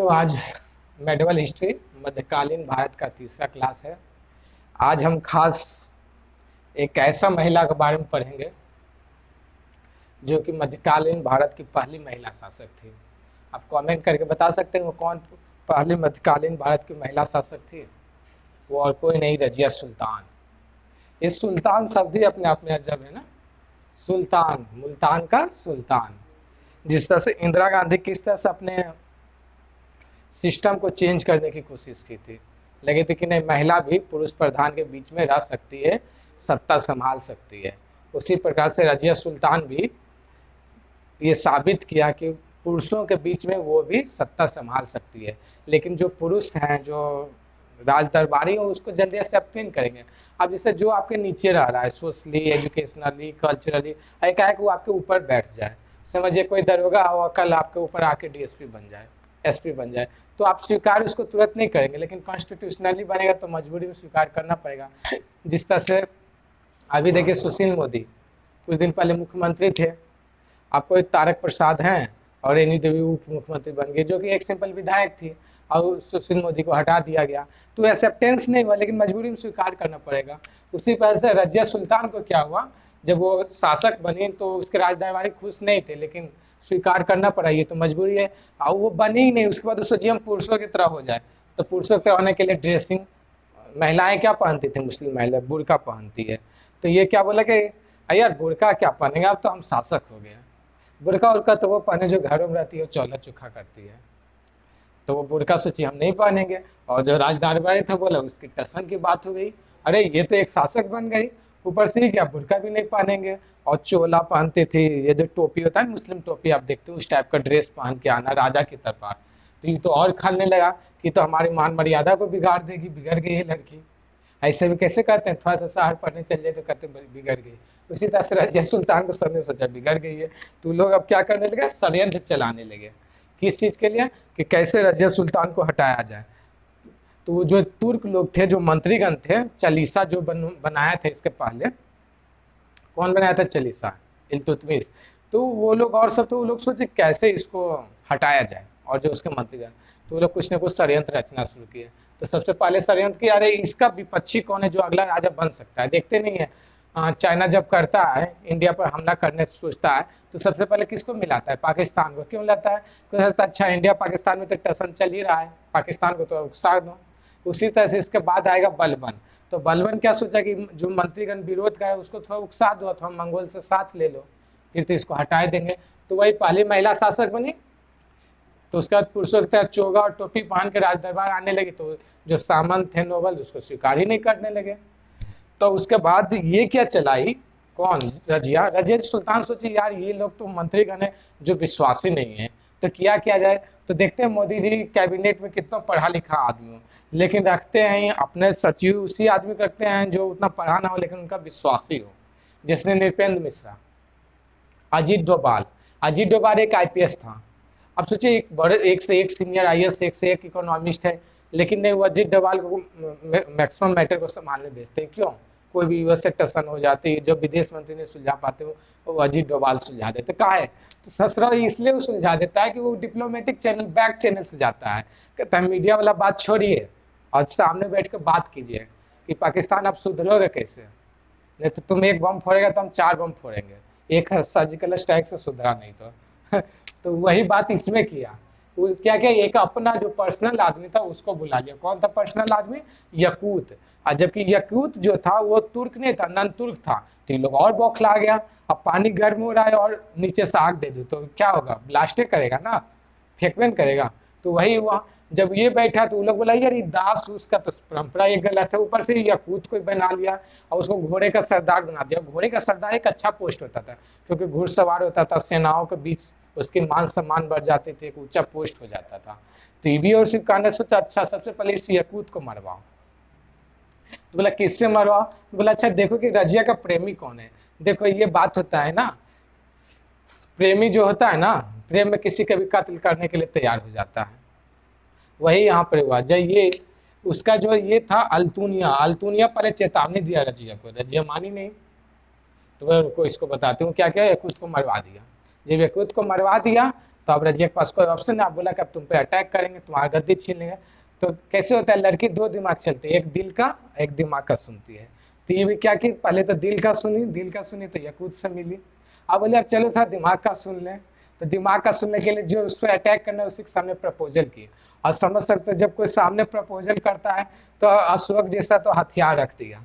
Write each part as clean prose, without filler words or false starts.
तो आज medieval history मध्यकालीन भारत का तीसरा क्लास है। आज हम खास एक ऐसा महिला के बारे में पढ़ेंगे जो कि मध्यकालीन भारत की पहली महिला शासक थी। आप कमेंट करके बता सकते हैं वो कौन पहली मध्यकालीन भारत की महिला शासक थी। वो और कोई नहीं, रजिया सुल्तान। इस सुल्तान शब्द ही अपने आप में अजब है ना। सुल्तान, मुल्तान का सुल्तान। जिस तरह से इंदिरा गांधी किस तरह से अपने सिस्टम को चेंज करने की कोशिश की थी, लगे थे कि नहीं महिला भी पुरुष प्रधान के बीच में रह सकती है, सत्ता संभाल सकती है। उसी प्रकार से रजिया सुल्तान भी ये साबित किया कि पुरुषों के बीच में वो भी सत्ता संभाल सकती है। लेकिन जो पुरुष हैं, जो राज दरबारी हो, उसको जल्दी एक्सेप्ट नहीं करेंगे। अब जैसे जो आपके नीचे रह रहा है सोशली, एजुकेशनली, कल्चरली, एकाएक वो आपके ऊपर बैठ जाए। समझिए कोई दरोगा हो, कल आपके ऊपर आके डीएसपी बन जाए, एसपी बन जाए, तो आप स्वीकार उसको तुरंत नहीं करेंगे। लेकिन कॉन्स्टिट्यूशनली बनेगा तो मजबूरी में स्वीकार करना पड़ेगा। जिस तरह से अभी देखिए सुशील मोदी कुछ दिन पहले मुख्यमंत्री थे। आपको एक तारक प्रसाद हैं और रेनी देवी उप मुख्यमंत्री बन गए, जो कि एक सिंपल विधायक थी, और सुशील मोदी को हटा दिया गया। तो एक्सेप्टेंस नहीं हुआ, लेकिन मजबूरी में स्वीकार करना पड़ेगा। उसी तरह से रजिया सुल्तान को क्या हुआ, जब वो शासक बनी तो उसके राज दरबारी खुश नहीं थे, लेकिन स्वीकार करना पड़ा, ये तो मजबूरी है। और वो बनी ही नहीं। उसके बाद उसको जी हम पुरुषों की तरह हो जाए, तो पुरुषों की तरह होने के लिए ड्रेसिंग, महिलाएं क्या पहनती थी, मुस्लिम महिला बुर्का पहनती है। तो ये क्या बोला कि यार बुर्का क्या पहनेंगे, अब तो हम शासक हो गए। बुर्का उर्का तो वो पहने जो घरों में रहती है, चौला चोखा करती है। तो वो बुर्का सोची हम नहीं पहनेंगे। और जो राज दरबारी था बोला उसकी टसन की बात हो गई, अरे ये तो एक शासक बन गई, ऊपर से ही क्या बुर्का भी नहीं पहनेंगे। और चोला पहनते थे, ये जो टोपी होता है मुस्लिम टोपी आप देखते हो, उस टाइप का ड्रेस पहन के आना राजा की तरफ। तो ये तो और खलने लगा कि तो हमारी मान मर्यादा को बिगाड़ देगी, बिगड़ गई है लड़की। ऐसे भी कैसे कहते हैं, थोड़ा सा शहर पढ़ने चल जाए तो कहते बिगड़ गई। उसी तरह से रजिया सुल्तान को सबने सोचा बिगड़ गई है, तो लोग अब क्या करने लगे, षड्यंत्र चलाने लगे। किस चीज के लिए, कि कैसे रजिया सुल्तान को हटाया जाए। तो जो तुर्क लोग थे, जो मंत्रीगण थे, चालीसा जो बनाया था इसके पहले, कौन बनाया था चालीसा, इल्तुतमिश। तो वो लोग और सब, तो वो लोग सोचे कैसे इसको हटाया जाए। और जो उसके मंत्रीगण, तो वो लोग कुछ न कुछ षड्यंत्र रचना शुरू किए। तो सबसे पहले षड्यंत्र किया, अरे इसका विपक्षी कौन है जो अगला राजा बन सकता है। देखते नहीं है चाइना जब करता है इंडिया पर हमला करने सोचता है, तो सबसे पहले किसको मिलाता है, पाकिस्तान को। क्यों लाता है, क्योंकि सोचता है अच्छा इंडिया पाकिस्तान में तो टसन चल ही रहा है, पाकिस्तान को तो उकसा दो। उसी तरह से इसके बाद आएगा बलबन। तो बलबन क्या सोचा कि जो मंत्रीगण विरोध करे उसको थोड़ा उकसा दो, अथवा मंगोल से साथ ले लो, फिर तो इसको हटा देंगे। तो वही पहली महिला शासक बनी। तो उसके बाद पुरुषों की तरह चोगा और टोपी पहन के राज दरबार आने लगे, तो जो सामंत थे नोबल उसको स्वीकार ही नहीं करने लगे। तो उसके बाद ये क्या चलाई, कौन, रजिया। रजिया सुल्तान सोची यार ये लोग तो मंत्रीगण है जो विश्वासी नहीं है, तो किया जाए। तो देखते हैं मोदी जी कैबिनेट में कितना पढ़ा लिखा आदमी हो, लेकिन रखते हैं अपने सचिव उसी आदमी को रखते हैं जो उतना पढ़ा ना हो लेकिन उनका विश्वासी हो। जिसने नृपेंद्र मिश्रा, अजीत डोभाल। अजीत डोभाल एक आईपीएस था। अब सोचिए एक बड़े, एक से एक सीनियर आईएएस, एक से एक इकोनॉमिस्ट है, लेकिन नहीं, वो अजीत डोभाल को मैक्सिमम मैटर को संभालने भेजते हैं। क्यों, कोई भी यूएस से टसन हो जाती है, जब विदेश मंत्री ने सुलझा पाते हो वो अजीत डोभाल सुलझा देते। कहा है तो ससुरा इसलिए वो सुलझा देता है कि वो डिप्लोमेटिक चैनल, बैक चैनल से जाता है। कहता है मीडिया वाला बात छोड़िए और सामने बैठ कर बात कीजिए कि पाकिस्तान आप सुधरोगे कैसे, नहीं तो तुम एक बम फोड़ेगा तो हम 4 बम फोड़ेंगे, एक सर्जिकल स्ट्राइक से सुधरा नहीं तो। तो वही बात इसमें किया। क्या क्या, एक अपना जो पर्सनल आदमी था उसको बुला लिया। कौन था पर्सनल आदमी, यकूत। और जबकि यकूत जो था वो तुर्क नहीं था, नन तुर्क था। तो ये लोग और बौखला गया, अब पानी गर्म हो रहा है और नीचे से आग दे दो तो क्या होगा, ब्लास्टे करेगा ना, फेंकवेन करेगा। तो वही हुआ, जब ये बैठा तो लोग बोला यार ये दास उसका तो परंपरा ये गलत है। ऊपर से यकूत को बना लिया और उसको घोड़े का सरदार बना दिया। घोड़े का सरदार एक अच्छा पोस्ट होता था, क्योंकि घुड़सवार होता था, सेनाओं के बीच उसके मान सम्मान बढ़ जाते थे, एक ऊंचा पोस्ट हो जाता था। तो ये भी और स्वीकार ने सोचा अच्छा सबसे पहले इस यकूत को मरवाओ। तो बोला किससे मरवाओ, बोला अच्छा देखो कि रजिया का प्रेमी कौन है। देखो ये बात होता है ना, प्रेमी जो होता है ना, प्रेम में किसी का भी कत्ल करने के लिए तैयार हो जाता है। वही यहाँ पर हुआ। जब ये उसका जो ये था अल्तुनिया, अल्तुनिया पहले चेतावनी दिया रजिया को, रजिया मानी नहीं। तो रुको इसको बताते हूँ क्या क्या, यकूत को मरवा दिया। जब यकूत को मरवा दिया तो अब रजिया के पास कोई ऑप्शन है, आप बोला कि अब तुम पे अटैक करेंगे, तुम्हारा गद्दी छीन लेंगे। तो कैसे होता है, लड़की दो दिमाग चलते हैं, एक दिल का एक दिमाग का सुनती है। तो ये भी क्या कि पहले तो दिल का सुनी तो यकूत से मिली। अब बोले अब चलो था दिमाग का सुन लें। तो दिमाग का सुनने के लिए जो उस पर अटैक करना है उसी के सामने प्रपोजल की। और समझ सकते हो जब कोई सामने प्रपोजल करता है तो अशोक जैसा तो हथियार रख दिया,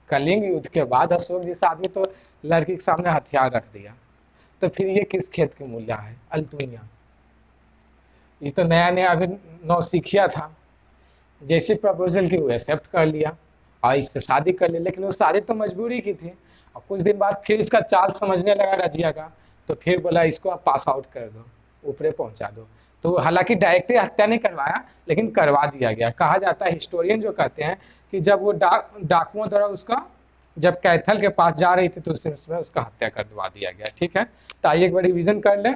कलिंग युद्ध के बाद अशोक जैसा आदमी तो लड़की के सामने हथियार रख दिया। तो फिर ये किस खेत की मूल्य है, अल्तुनिया। ये तो नया नया अभी नौसिखिया था, जैसे प्रपोजल की वो एक्सेप्ट कर लिया और इससे शादी कर ली। लेकिन वो शादी तो मजबूरी की थी। और कुछ दिन बाद फिर इसका चाल समझने लगा रजिया का, तो फिर बोला इसको आप पास आउट कर दो, ऊपरे पहुंचा दो। तो हालांकि डायरेक्टली हत्या नहीं करवाया, लेकिन करवा दिया गया। कहा जाता है, हिस्टोरियन जो कहते हैं कि जब वो डाकुओं द्वारा उसका जब कैथल के पास जा रही थी तो उसमें उसका हत्या कर दवा दिया गया। ठीक है, तो आइए एक बार रिविजन कर ले।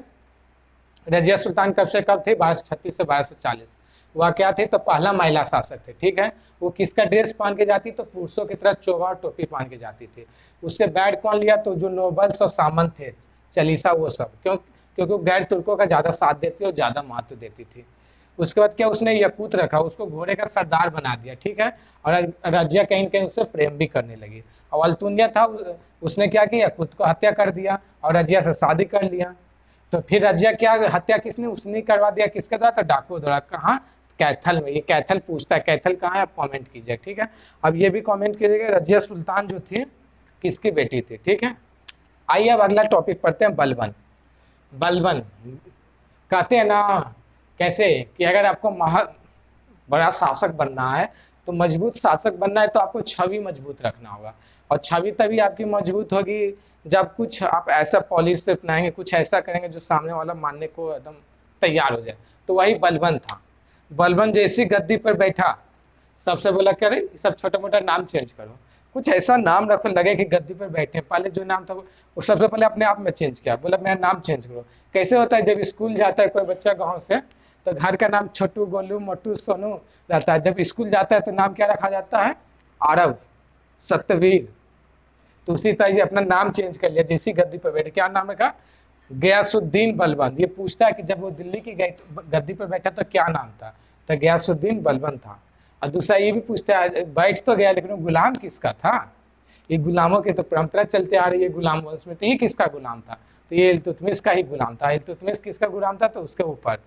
रजिया सुल्तान कब से कब थे, 1236 से 1240। वह क्या थे, तो पहला महिला शासक थे। ठीक है, वो किसका ड्रेस पहन के जाती, तो पुरुषों की तरह चोगा और टोपी पहन के जाती थी। उससे बैड कौन लिया, तो जो नोबल्स और सामंत थे, चालीसा, वो सब। क्योंकि गैर तुर्कों का ज्यादा साथ देती और ज्यादा महत्व देती थी। उसके बाद क्या, उसने यकूत रखा, उसको घोड़े का सरदार बना दिया। ठीक है, और रजिया कहीं कहीं उससे प्रेम भी करने लगी। और अल्तुनिया था, उसने क्या किया, यकूत को हत्या कर दिया और रजिया से शादी कर लिया। तो फिर रजिया क्या हत्या किसने, उसने करवा दिया, किसके द्वारा, तो डाकुओं द्वारा। कहाँ, कैथल में। ये कैथल पूछता है, कैथल कहाँ है, आप कमेंट कीजिए। ठीक है, अब ये भी कमेंट कीजिएगा रजिया सुल्तान जो थी किसकी बेटी थी। ठीक है, आइए अब अगला टॉपिक पढ़ते हैं, बलबन। बलबन कहते हैं ना कैसे कि अगर आपको बड़ा शासक बनना है, तो मजबूत शासक बनना है, तो आपको छवि मजबूत रखना होगा। और छवि तभी आपकी मजबूत होगी जब कुछ आप ऐसा पॉलिसी अपनाएंगे, कुछ ऐसा करेंगे जो सामने वाला मानने को एकदम तैयार हो जाए। तो वही बलबन था। बलबन जैसी गद्दी पर बैठा, सबसे बोला करे सब छोटा मोटा नाम चेंज करो, कुछ ऐसा नाम रखो लगे कि गद्दी पर बैठे। पहले जो नाम था वो सबसे पहले अपने आप में चेंज किया, बोला मेरा नाम चेंज करो। कैसे होता है, जब स्कूल जाता है कोई बच्चा गाँव से, तो घर का नाम छोटू, गोलू, मोटू, सोनू रहता है। जब स्कूल जाता है तो नाम क्या रखा जाता है, आरव, सत्यवीर। तो उसी तरह अपना नाम चेंज कर लिया, जैसी गद्दी पर बैठे। क्या नाम रखा, गयासुद्दीन बलबन। ये पूछता है कि जब वो दिल्ली की गद्दी पर बैठा तो क्या नाम था, तो गयासुद्दीन बलबन था। और दूसरा ये भी पूछता है, बैठ तो गया लेकिन वो गुलाम किसका था। ये गुलामों की तो परंपरा चलते आ रही है गुलाम वंश में, तो ये किसका गुलाम था, तो ये इल्तुतमिश का ही गुलाम था। इल्तुतमिश किसका गुलाम था, तो उसके ऊपर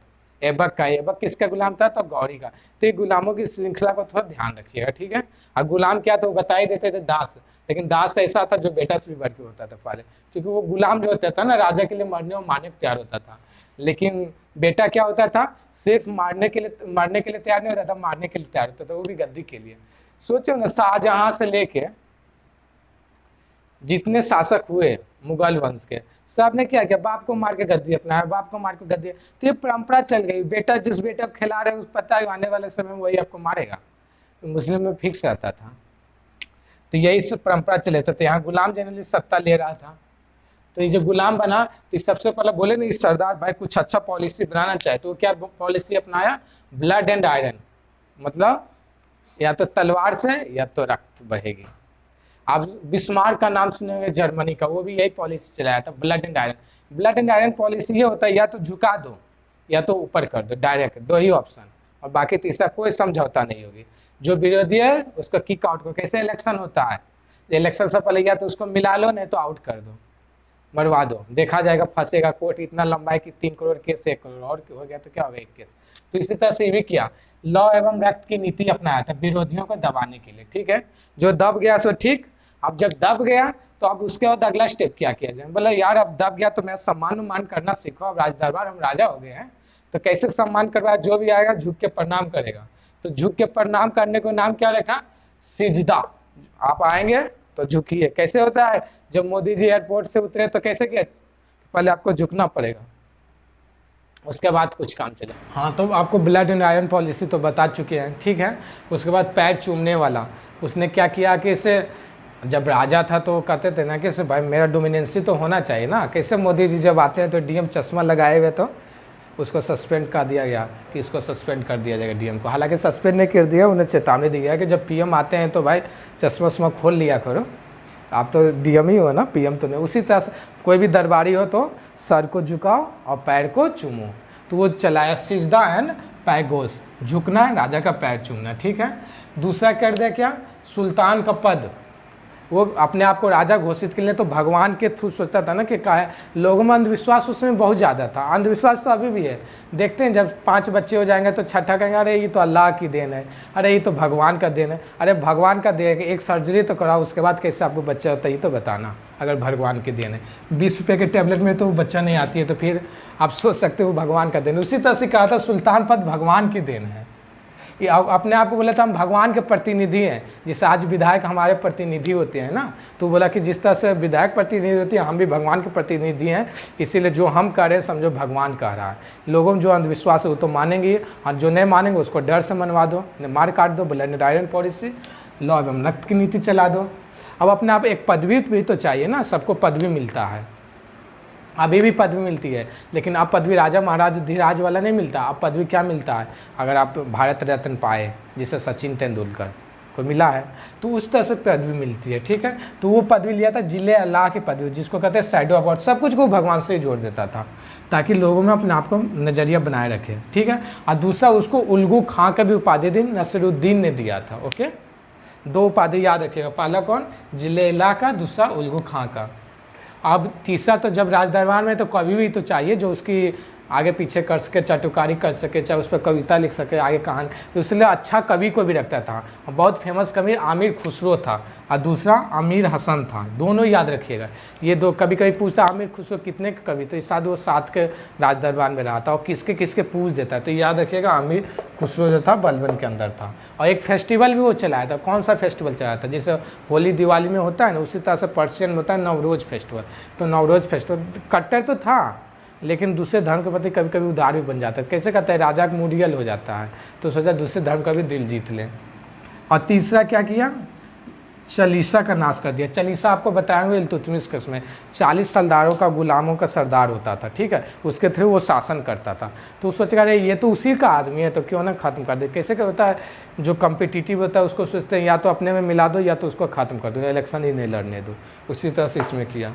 ऐबक का। ऐबक किसका गुलाम था, तो गौरी का। तो ये गुलामों की श्रृंखला को थोड़ा ध्यान रखिएगा। ठीक है, और गुलाम क्या तो बता ही देते थे, दास। लेकिन दास ऐसा था जो बेटा से भी बढ़ के होता था पहले, क्योंकि वो गुलाम जो होता था ना, राजा के लिए मरने और मारने को तैयार होता था। लेकिन बेटा क्या होता था, सिर्फ मरने के लिए तैयार नहीं होता था, मारने के लिए तैयार होता था, वो भी गद्दी के लिए। सोचो ना, शाहजहां से लेके जितने शासक हुए मुगल वंश के, सब ने क्या किया, बाप को मार के गद्दी अपनाया, बाप को मार के गद्दी। तो ये परंपरा चल गई, बेटा जिस बेटा को खिला रहे उस पता है आने वाले समय में वही आपको मारेगा। मुस्लिम में फिक्स रहता था। तो यही सब परंपरा चले थे। तो यहाँ गुलाम जनरली सत्ता ले रहा था। तो ये जो गुलाम बना, तो सबसे पहले बोले ना, इस सरदार भाई कुछ अच्छा पॉलिसी बनाना चाहे, तो क्या पॉलिसी अपनाया, ब्लड एंड आयरन। मतलब या तो तलवार से या तो रक्त बहेगी। आप बिस्मार्क का नाम सुनेंगे जर्मनी का, वो भी यही पॉलिसी चलाया था, blood and iron. Blood and iron policy ये होता है, या तो झुका दो या तो ऊपर कर दो, डायरेक्ट, दो ही ऑप्शन। और बाकी तीसरा कोई समझौता नहीं होगी। जो विरोधी है उसको किक आउट करो। कैसे इलेक्शन होता है, इलेक्शन से पहले या तो उसको मिला लो, नहीं तो आउट कर दो, मरवा दो, देखा जाएगा, फंसेगा। कोर्ट इतना लंबा है कि 3 करोड़ केस 1 करोड़ और हो गया तो क्या होगा, 1 केस। तो इसी तरह से भी किया, लॉ एवं रक्त की नीति अपनाया था विरोधियों को दबाने के लिए। ठीक है, जो दब गया सो ठीक। अब जब दब गया तो अब उसके बाद अगला स्टेप क्या किया जाए, बोला यार अब दब गया तो मेरा सम्मान करना सीखो। अब राज दरबार हम राजा हो गए हैं, तो कैसे सम्मान करवाया, जो भी आएगा झुक के प्रणाम करेगा। तो झुक के प्रणाम करने को नाम क्या रखा, सिजदा। आप आएंगे तो झुकिए। कैसे होता है, जब मोदी जी एयरपोर्ट से उतरे तो कैसे किया, पहले आपको झुकना पड़ेगा, उसके बाद कुछ काम चले। हाँ, तो आपको ब्लड एंड आयरन पॉलिसी तो बता चुके हैं। ठीक है, उसके बाद पैर चूमने वाला, उसने क्या किया कि इसे, जब राजा था तो कहते थे ना कि भाई मेरा डोमिनेंसी तो होना चाहिए ना। कैसे मोदी जी जब आते हैं तो डीएम चश्मा लगाए हुए, तो उसको सस्पेंड कर दिया गया कि इसको सस्पेंड कर दिया जाएगा डीएम को। हालांकि सस्पेंड नहीं कर दिया, उन्हें चेतावनी दी गया कि जब पीएम आते हैं तो भाई चश्मा वश्मा खोल लिया करो, आप तो डीएम ही हो ना, पीएम तो नहीं। उसी तरह से कोई भी दरबारी हो तो सर को झुकाओ और पैर को चूमो। तो वो चलाया सिजदा एंड पैगोस, झुकना है, राजा का पैर चूमना, ठीक है। दूसरा कर दिया क्या, सुल्तान का पद, वो अपने आप को राजा घोषित के लिए तो भगवान के थ्रू सोचता था ना कि क्या है। लोगों में अंधविश्वास उसमें बहुत ज़्यादा था, अंधविश्वास तो अभी भी है। देखते हैं जब 5 बच्चे हो जाएंगे तो छठा कहेंगे अरे ये तो अल्लाह की देन है, अरे ये तो भगवान का देन है। अरे भगवान का देन है, एक सर्जरी तो कराओ, उसके बाद कैसे आपको बच्चा होता है ये तो बताना। अगर भगवान की देन है, 20 रुपये के टैबलेट में तो बच्चा नहीं आती है, तो फिर आप सोच सकते हो भगवान का देन। उसी तरह से कहा था सुल्तान पद भगवान की देन है। ये अपने आप को बोला था हम भगवान के प्रतिनिधि हैं, जैसे आज विधायक हमारे प्रतिनिधि होते हैं ना, तो बोला कि जिस तरह से विधायक प्रतिनिधि होते हैं हम भी भगवान के प्रतिनिधि हैं, इसीलिए जो हम कह रहे हैं समझो भगवान कह रहा है। लोगों में जो अंधविश्वास है वो तो मानेंगे, और जो नहीं मानेंगे उसको डर से मनवा दो, मार काट दो, ब्लड डायरेक्ट पॉलिसी, लॉ एवं रक्त की नीति चला दो। अब अपने आप एक पदवी भी तो चाहिए ना, सबको पदवी मिलता है, अभी भी पदवी मिलती है, लेकिन अब पदवी राजा महाराज धीराज वाला नहीं मिलता। अब पदवी क्या मिलता है, अगर आप भारत रत्न पाए जिसे सचिन तेंदुलकर को मिला है, तो उस तरह से पदवी मिलती है, ठीक है। तो वो पदवी लिया था जिले अल्लाह की पदवी, जिसको कहते हैं शैडो अवार्ड। सब कुछ को भगवान से ही जोड़ देता था ताकि लोगों में अपने आप को नज़रिया बनाए रखे, ठीक है। और दूसरा उसको उल्गू खां का भी उपाधि दी नसीरुद्दीन ने दिया था, ओके। 2 उपाधि याद रखिएगा, पहला कौन, जिले अल्लाह का, दूसरा उल्गू खां का। अब तीसरा तो जब राज दरबार में तो कवि भी तो चाहिए जो उसकी आगे पीछे कर सके, चटुकारी कर सके, चाहे उस पर कविता लिख सके, आगे कहानी, तो इसलिए अच्छा कवि को भी रखता था। बहुत फेमस कवि आमिर खुसरो था और दूसरा आमिर हसन था, दोनों याद रखिएगा। ये 2 कभी कभी पूछता आमिर खुसरो कितने के कवि, तो इस साथ वो 7 के राज दरबार में रहा था, और किसके किसके पूछ देता है, तो याद रखिएगा आमिर खुसरो जो था बलबन के अंदर था। और एक फेस्टिवल भी वो चलाया था, कौन सा फेस्टिवल चलाया था, जैसे होली दिवाली में होता है ना, उसी तरह से पर्शियन में होता है नवरोज़ फेस्टिवल। तो नवरोज़ फेस्टिवल कट्टर तो था, लेकिन दूसरे धर्म के प्रति कभी कभी उदार भी बन जाता है। कैसे कहता है, राजा का मूड रियल हो जाता है, तो सोचा दूसरे धर्म का भी दिल जीत ले। और तीसरा क्या किया, चालीसा का नाश कर दिया। चालीसा आपको बताएंगे इल्तुतमिश में 40 सरदारों का, गुलामों का सरदार होता था, ठीक है, उसके थ्रू वो शासन करता था। तो सोचेगा अरे ये तो उसी का आदमी है, तो क्यों ना ख़त्म कर दे। कैसे क्या होता है, जो कम्पिटिटिव होता है उसको सोचते हैं या तो अपने में मिला दो या तो उसको ख़त्म कर दो, इलेक्शन ही नहीं लड़ने दो। उसी तरह से इसमें किया।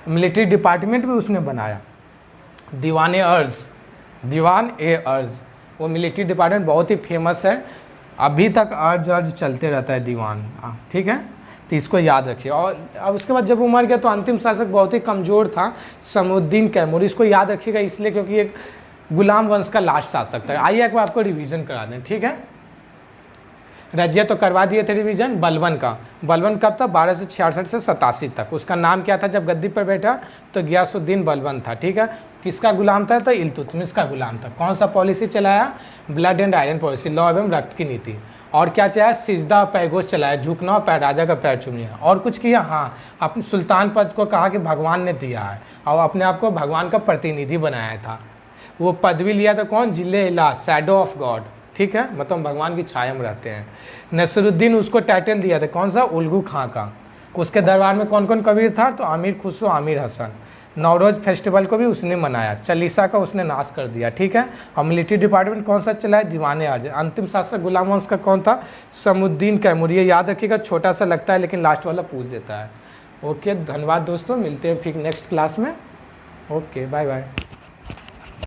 मिलिट्री डिपार्टमेंट भी उसने बनाया, दीवान ए अर्ज, वो मिलिट्री डिपार्टमेंट बहुत ही फेमस है, अभी तक अर्ज चलते रहता है दीवान, ठीक है। तो इसको याद रखिए। और अब उसके बाद जब वो मर गया तो अंतिम शासक बहुत ही कमज़ोर था, समुद्दीन कैमूरी। इसको याद रखिएगा इसलिए क्योंकि एक गुलाम वंश का लास्ट शासक था। आइए एक बार आपको रिवीजन करा दें, ठीक है। रजिया तो करवा दिए थे रिवीजन। बलबन का, बलबन कब था, 1266 से 87 तक। उसका नाम क्या था जब गद्दी पर बैठा, तो गियासुद्दीन बलबन था, ठीक है। किसका गुलाम था, तो इल्तुतमिश का गुलाम था। कौन सा पॉलिसी चलाया, blood and iron policy, law एवं रक्त की नीति। और क्या चाहे, सिजदा पैगोश चलाया, झुकना पैर, राजा का पैर चूमना। और कुछ किया, हाँ, अपने सुल्तान पद को कहा कि भगवान ने दिया है, और अपने आप को भगवान का प्रतिनिधि बनाया था। वो पदवी लिया था कौन, जिले इला, शैडो ऑफ गॉड, ठीक है, मतलब भगवान की छाया में रहते हैं। नसीरुद्दीन उसको टाइटल दिया था कौन सा, उल्गू खां का। उसके दरबार में कौन कौन कबीर था, तो आमिर खुसरो, आमिर हसन। नवरोज़ फेस्टिवल को भी उसने मनाया, चालीसा का उसने नाश कर दिया, ठीक है। और मिलिट्री डिपार्टमेंट कौन सा चलाया, दीवाने आर्ज। अंतिम शासक गुलाम वंश का कौन था, समुद्दीन कैमूरी। ये याद रखिएगा, छोटा सा लगता है लेकिन लास्ट वाला पूछ देता है। ओके, धन्यवाद दोस्तों, मिलते हैं फिर नेक्स्ट क्लास में। Okay, bye bye.